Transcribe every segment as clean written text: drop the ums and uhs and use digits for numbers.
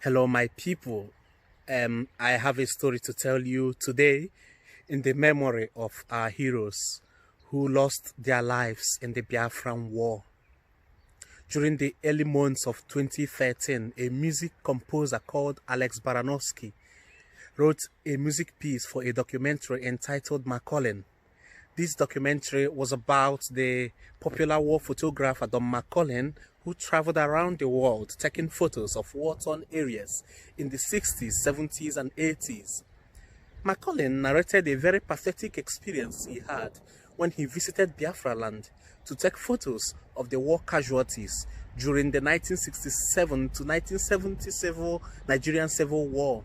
Hello, my people. I have a story to tell you today in the memory of our heroes who lost their lives in the Biafran War. During the early months of 2013, a music composer called Alex Baranowski wrote a music piece for a documentary entitled Macaulay. This documentary was about the popular war photographer Don Macaulay, who traveled around the world taking photos of war-torn areas in the 60s, 70s, and 80s. Macaulay narrated a very pathetic experience he had when he visited Biafra land to take photos of the war casualties during the 1967 to 1977 Nigerian Civil War.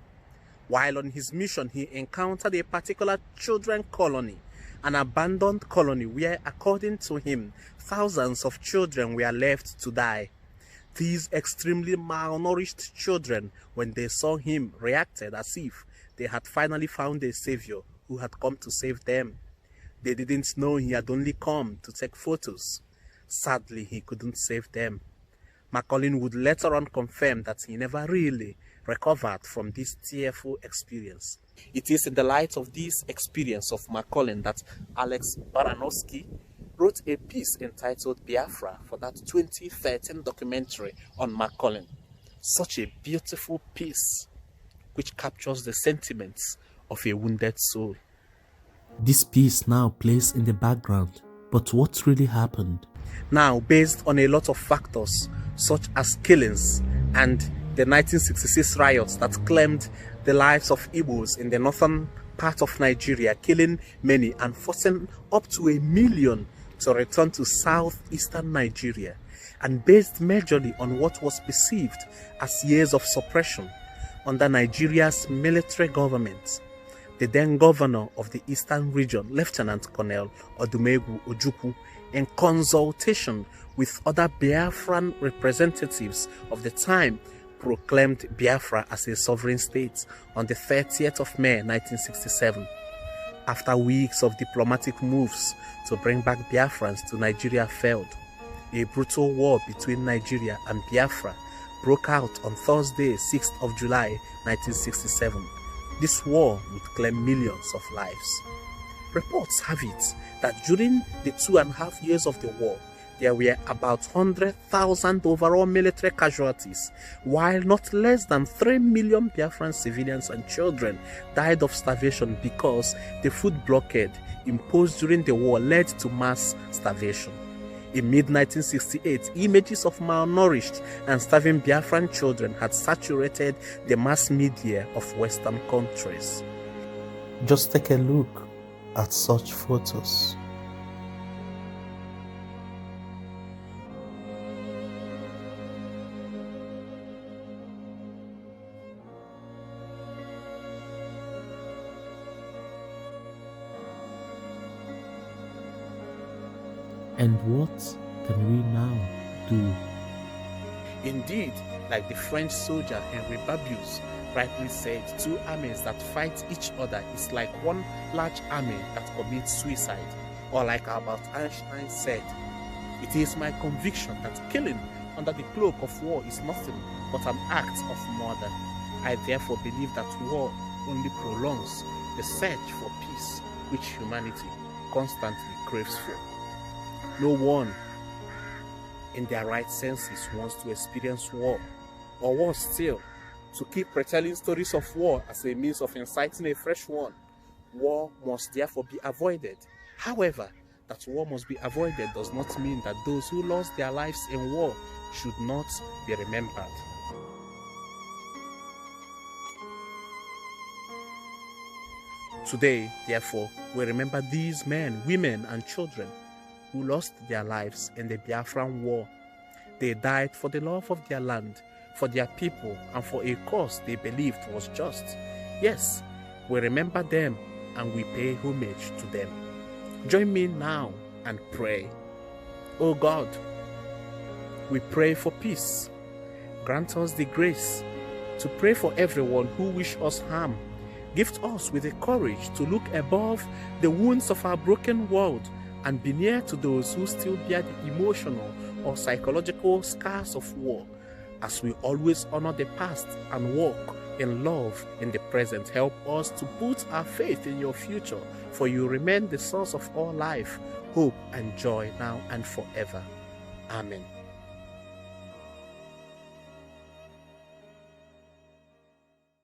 While on his mission, he encountered a particular children colony, an abandoned colony where, according to him, thousands of children were left to die. These extremely malnourished children, when they saw him, reacted as if they had finally found a savior who had come to save them. They didn't know he had only come to take photos. Sadly, he couldn't save them. Macaulay would later on confirm that he never really recovered from this tearful experience. It is in the light of this experience of Macaulay that Alex Baranowski wrote a piece entitled Biafra for that 2013 documentary on Macaulay. Such a beautiful piece which captures the sentiments of a wounded soul. This piece now plays in the background, but what really happened? Now, based on a lot of factors such as killings and the 1966 riots that claimed the lives of Igbos in the northern part of Nigeria, killing many and forcing up to 1 million to return to southeastern Nigeria, and based majorly on what was perceived as years of suppression under Nigeria's military government. The then governor of the eastern region, Lieutenant Colonel Odumegwu Ojukwu, in consultation with other Biafran representatives of the time, proclaimed Biafra as a sovereign state on the 30th of May 1967. After weeks of diplomatic moves to bring back Biafrans to Nigeria failed, a brutal war between Nigeria and Biafra broke out on Thursday, 6th of July 1967. This war would claim millions of lives. Reports have it that during the 2.5 years of the war, there were about 100,000 overall military casualties, while not less than 3 million Biafran civilians and children died of starvation because the food blockade imposed during the war led to mass starvation. In mid-1968, images of malnourished and starving Biafran children had saturated the mass media of Western countries. Just take a look at such photos. And what can we now do? Indeed, like the French soldier Henri Barbusse rightly said, two armies that fight each other is like one large army that commits suicide. Or like Albert Einstein said, it is my conviction that killing under the cloak of war is nothing but an act of murder. I therefore believe that war only prolongs the search for peace which humanity constantly craves for. No one in their right senses wants to experience war, or worse still, to keep retelling stories of war as a means of inciting a fresh one. War must therefore be avoided. However, that war must be avoided does not mean that those who lost their lives in war should not be remembered. Today, therefore, we remember these men, women, and children who lost their lives in the Biafran War. They died for the love of their land, for their people, and for a cause they believed was just. Yes, we remember them and we pay homage to them. Join me now and pray. O God, we pray for peace. Grant us the grace to pray for everyone who wish us harm. Gift us with the courage to look above the wounds of our broken world and be near to those who still bear the emotional or psychological scars of war. As we always honor the past and walk in love in the present, help us to put our faith in your future, for you remain the source of all life, hope, and joy now and forever. Amen.